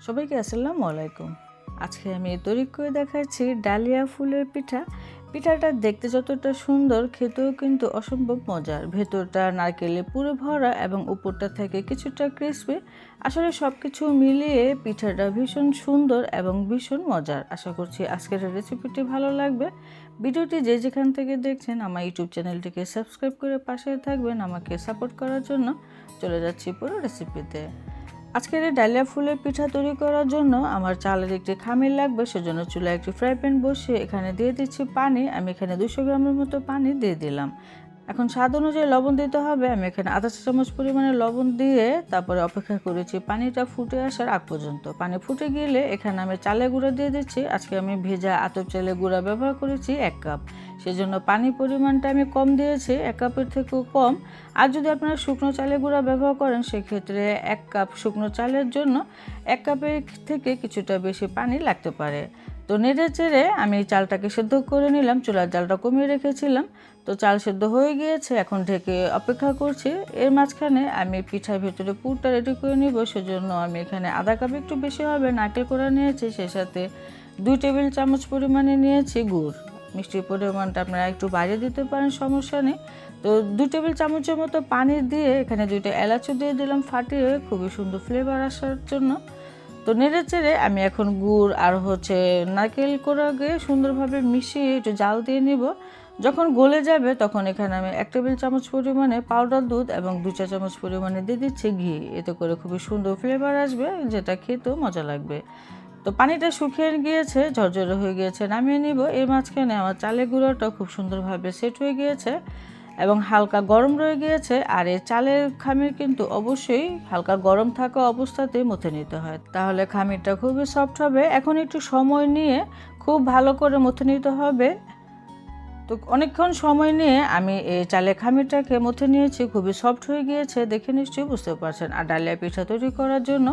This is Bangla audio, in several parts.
সবাইকে আসসালামু আলাইকুম। আজকে আমি তৈরি করে দেখাচ্ছি ডালিয়া ফুলের পিঠা। পিঠাটা দেখতে যতটা সুন্দর, খেতেও কিন্তু অসম্ভব মজার। ভেতরটা নারকেলে পুরো ভরা এবং উপরটা থেকে কিছুটা ক্রিসপি। আসলে সব কিছু মিলিয়ে পিঠাটা ভীষণ সুন্দর এবং ভীষণ মজার। আশা করছি আজকের রেসিপিটি ভালো লাগবে। ভিডিওটি যে যেখান থেকে দেখছেন আমার ইউটিউব চ্যানেলটিকে সাবস্ক্রাইব করে পাশে থাকবেন আমাকে সাপোর্ট করার জন্য। চলে যাচ্ছি পুরো রেসিপিতে। আজকের এই ডালিয়া ফুলের পিঠা তৈরি করার জন্য আমার চালের একটি খামির লাগবে, সেজন্য চুলায় একটি ফ্রাই প্যান বসিয়ে এখানে দিয়ে দিচ্ছি পানি। আমি এখানে 200 গ্রামের মতো পানি দিয়ে দিলাম। এখন স্বাদ অনুযায়ী লবণ দিতে হবে। আমি এখানে আধা চা চামচ পরিমাণে লবণ দিয়ে তারপরে অপেক্ষা করেছি পানিটা ফুটে আসার আগ পর্যন্ত। পানি ফুটে গেলে এখানে আমি চালের গুঁড়া দিয়ে দিচ্ছি। আজকে আমি ভেজা আতপ চালের গুঁড়া ব্যবহার করেছি 1 কাপ। সেজন্য পানির পরিমাণটা আমি কম দিয়েছি, 1 কাপের থেকেও কম। আর যদি আপনারা শুকনো চালের গুঁড়া ব্যবহার করেন সেক্ষেত্রে 1 কাপ শুকনো চালের জন্য 1 কাপের থেকে কিছুটা বেশি পানি লাগতে পারে। তো নেড়ে চেড়ে আমি চালটাকে সেদ্ধ করে নিলাম। চুলার জালটা কমিয়ে রেখেছিলাম। তো চাল সেদ্ধ হয়ে গিয়েছে, এখন ঢেকে অপেক্ষা করছি। এর মাঝখানে আমি পিঠার ভেতরে পুরটা রেডি করে নিব। সেজন্য আমি এখানে আধা কাপ একটু বেশি হবে নারকেল কোড়া নিয়েছি, সেই সাথে 2 টেবিল চামচ পরিমাণে নিয়েছি গুড়। মিষ্টির পরিমাণটা আপনারা একটু বাড়িয়ে দিতে পারেন, সমস্যা নেই। তো 2 টেবিল চামচের মতো পানি দিয়ে এখানে 2টা এলাচও দিয়ে দিলাম ফাটিয়ে, খুবই সুন্দর ফ্লেভার আসার জন্য। তো নেড়ে চেড়ে আমি এখন গুড় আর নারকেল কোড়াকে সুন্দরভাবে মিশিয়ে একটু জাল দিয়ে নিব। যখন গলে যাবে তখন এখানে আমি 1 টেবিল চামচ পরিমাণে পাউডার দুধ এবং 2 চা চামচ পরিমাণে দিয়ে দিচ্ছি ঘি। এতে করে খুবই সুন্দর ফ্লেভার আসবে, যেটা খেতেও মজা লাগবে। তো পানিটা শুকিয়ে গিয়েছে, ঝরঝরে হয়ে গিয়েছে, নামিয়ে নিব। এর মাঝখানে আমার চালের গুঁড়োটা খুব সুন্দরভাবে সেট হয়ে গিয়েছে এবং হালকা গরম রয়ে গিয়েছে। আর এই চালের খামির কিন্তু অবশ্যই হালকা গরম থাকা অবস্থাতেই মথে নিতে হয়, তাহলে খামিরটা খুবই সফট হবে। এখন একটু সময় নিয়ে খুব ভালো করে মথে নিতে হবে। তো অনেকক্ষণ সময় নিয়ে আমি এই চালের খামিরটাকে মথে নিয়েছি, খুবই সফট হয়ে গিয়েছে, দেখে নিশ্চয়ই বুঝতে পারছেন। আর ডালিয়া পিঠা তৈরি করার জন্য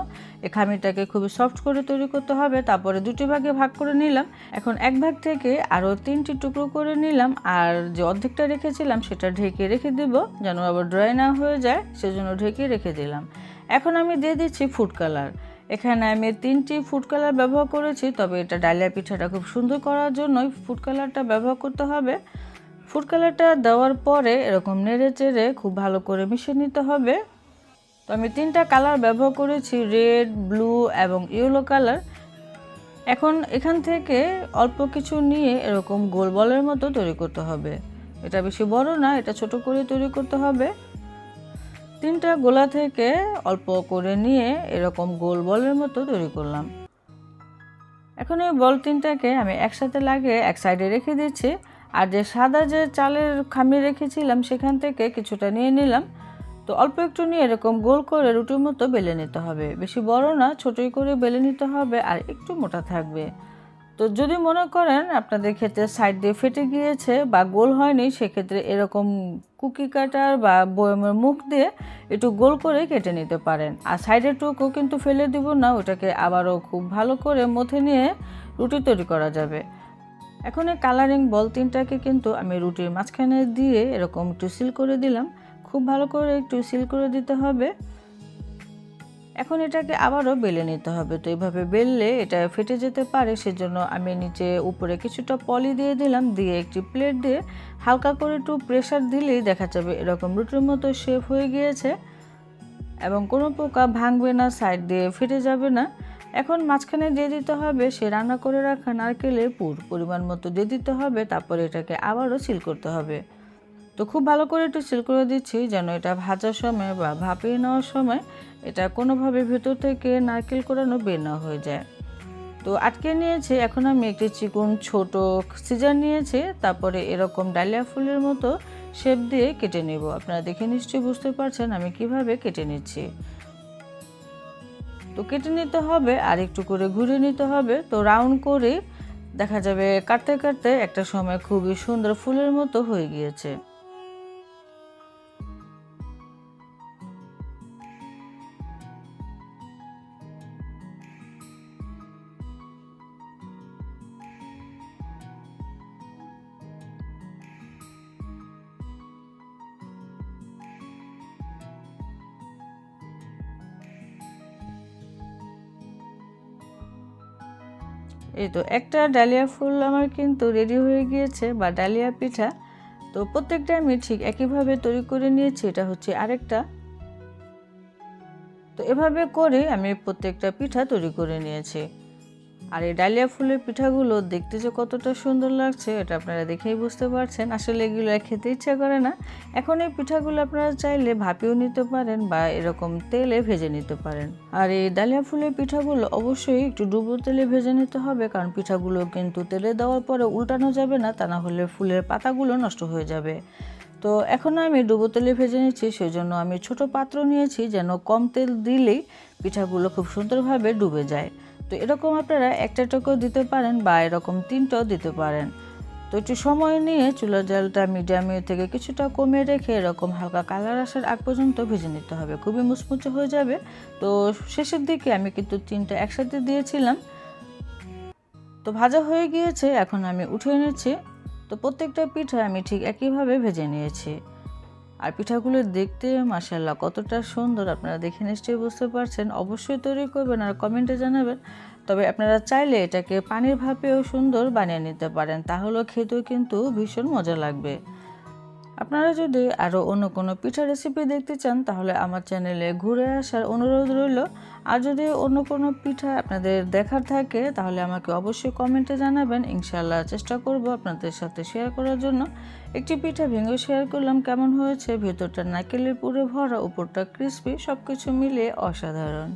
এই খামিরটাকে খুবই সফট করে তৈরি করতে হবে। তারপরে 2টি ভাগে ভাগ করে নিলাম। এখন 1 ভাগ থেকে আরও 3টি টুকরো করে নিলাম। আর যে অর্ধেকটা রেখেছিলাম সেটা ঢেকে রেখে দেব, যেন আবার ড্রাই না হয়ে যায়, সেজন্য ঢেকে রেখে দিলাম। এখন আমি দিয়ে দিচ্ছি ফুড কালার। এখানে আমি 3টি ফুড কালার ব্যবহার করেছি, তবে এটা ডালিয়া পিঠাটা খুব সুন্দর করার জন্যই ফুড কালারটা ব্যবহার করতে হবে। ফুড কালারটা দেওয়ার পরে এরকম নেড়ে চেড়ে খুব ভালো করে মিশিয়ে নিতে হবে। তো আমি 3টা কালার ব্যবহার করেছি, রেড, ব্লু এবং ইয়েলো কালার। এখন এখান থেকে অল্প কিছু নিয়ে এরকম গোল বলের মতো তৈরি করতে হবে। এটা বেশি বড় না, এটা ছোট করে তৈরি করতে হবে। 3টা গোলা থেকে অল্প করে নিয়ে এরকম গোল বলের মতো তৈরি করলাম। এখন এই বল 3টাকে আমি একসাথে লাগিয়ে এক সাইডে রেখে দিচ্ছি। আর যে সাদা যে চালের খামির রেখেছিলাম সেখান থেকে কিছুটা নিয়ে নিলাম। তো অল্প একটু নিয়ে এরকম গোল করে রুটির মতো বেলে নিতে হবে, বেশি বড় না, ছোটই করে বেলে নিতে হবে আর একটু মোটা থাকবে। তো যদি মনে করেন আপনাদের ক্ষেত্রে সাইড দিয়ে ফেটে গিয়েছে বা গোল হয়নি, সেক্ষেত্রে এরকম কুকি কাটার বা বয়মের মুখ দিয়ে একটু গোল করে কেটে নিতে পারেন। আর সাইডের টুকু কিন্তু ফেলে দিব না, ওটাকে আবারও খুব ভালো করে মথে নিয়ে রুটি তৈরি করা যাবে। এখন এই কালারিং বল 3টাকে কিন্তু আমি রুটির মাঝখানে দিয়ে এরকম একটু সিল করে দিলাম। খুব ভালো করে একটু সিল করে দিতে হবে। এখন এটাকে আবারও বেলে নিতে হবে। তো এইভাবে বেললে এটা ফেটে যেতে পারে, সেজন্য আমি নিচে উপরে কিছুটা পলি দিয়ে দিলাম, দিয়ে একটি প্লেট দিয়ে হালকা করে একটু প্রেসার দিলেই দেখা যাবে এরকম রুটির মতো শেপ হয়ে গিয়েছে এবং কোনো প্রকার ভাঙবে না, সাইড দিয়ে ফেটে যাবে না। এখন মাঝখানে দিয়ে দিতে হবে সে রান্না করে রাখা নারকেলের পুর, পরিমাণ মতো দিয়ে দিতে হবে। তারপরে এটাকে আবারও সিল করতে হবে। তো খুব ভালো করে একটু সিল করে দিচ্ছি, যেন এটা ভাজার সময় বা ভাপিয়ে নেওয়ার সময় এটা কোনোভাবে ভেতর থেকে নারকেল কোড়ানো বের না হয়ে যায়। তো আটকে নিয়েছি। এখন আমি একটি চিকন ছোট সিজার নিয়েছি, তারপরে এরকম ডালিয়া ফুলের মতো শেপ দিয়ে কেটে নেব। আপনারা দেখে নিশ্চয়ই বুঝতে পারছেন আমি কিভাবে কেটে নিচ্ছি। তো কেটে নিতে হবে আর একটু করে ঘুরে নিতে হবে। তো রাউন্ড করে দেখা যাবে কাটতে কাটতে একটা সময় খুবই সুন্দর ফুলের মতো হয়ে গিয়েছে। এই তো একটা ডালিয়া ফুল আমার কিন্তু রেডি হয়ে গিয়েছে, বা ডালিয়া পিঠা। তো প্রত্যেকটা আমি ঠিক একইভাবে তৈরি করে নিয়েছি। এটা হচ্ছে আরেকটা। তো এভাবে করে আমি প্রত্যেকটা পিঠা তৈরি করে নিয়েছি। আর এই ডালিয়া ফুলের পিঠাগুলো দেখতে যে কতটা সুন্দর লাগছে এটা আপনারা দেখেই বুঝতে পারছেন। আসলে এগুলো খেতে ইচ্ছা করে না। এখন এই পিঠাগুলো আপনারা চাইলে ভাপিয়েও নিতে পারেন বা এরকম তেলে ভেজে নিতে পারেন। আর এই ডালিয়া ফুলের পিঠাগুলো অবশ্যই একটু ডুবো তেলে ভেজে নিতে হবে, কারণ পিঠাগুলো কিন্তু তেলে দেওয়ার পরে উল্টানো যাবে না, তা না হলে ফুলের পাতাগুলো নষ্ট হয়ে যাবে। তো এখন আমি ডুবো তেলে ভেজে নিচ্ছি, সেই জন্য আমি ছোট পাত্র নিয়েছি, যেন কম তেল দিলেই পিঠাগুলো খুব সুন্দরভাবে ডুবে যায়। তো এরকম আপনারা একটা টুকু দিতে পারেন বা এরকম 3টাও দিতে পারেন। তো একটু সময় নিয়ে চুলার জালটা মিডিয়ামে থেকে কিছুটা কমিয়ে রেখে এরকম হালকা কালার আসার আগ পর্যন্ত ভেজে নিতে হবে, খুবই মুচমুচে হয়ে যাবে। তো শেষের দিকে আমি কিন্তু 3টা একসাথে দিয়েছিলাম। তো ভাজা হয়ে গিয়েছে, এখন আমি উঠিয়ে নিচ্ছি। তো প্রত্যেকটা পিঠা আমি ঠিক একইভাবে ভেজে নিয়েছি। আর পিঠাগুলো দেখতে মাশাআল্লাহ কতটা সুন্দর আপনারা দেখে নিশ্চয়ই বুঝতে পারছেন। অবশ্যই তৈরি করবেন আর কমেন্টে জানাবেন। তবে আপনারা চাইলে এটাকে পানির ভাপেও সুন্দর বানিয়ে নিতে পারেন, তাহলেও খেতেও কিন্তু ভীষণ মজা লাগবে। আপনারা যদি আরও অন্য কোনো পিঠা রেসিপি দেখতে চান তাহলে আমার চ্যানেলে ঘুরে আসার অনুরোধ রইল। আর যদি অন্য কোনো পিঠা আপনাদের দেখার থাকে তাহলে আমাকে অবশ্যই কমেন্টে জানাবেন। ইনশাআল্লাহ চেষ্টা করব আপনাদের সাথে শেয়ার করার জন্য। একটি পিঠা ভেঙে শেয়ার করলাম কেমন হয়েছে। ভেতরটা নারকেলের পুরে ভরা, উপরটা ক্রিসপি, সব কিছু মিলিয়ে অসাধারণ।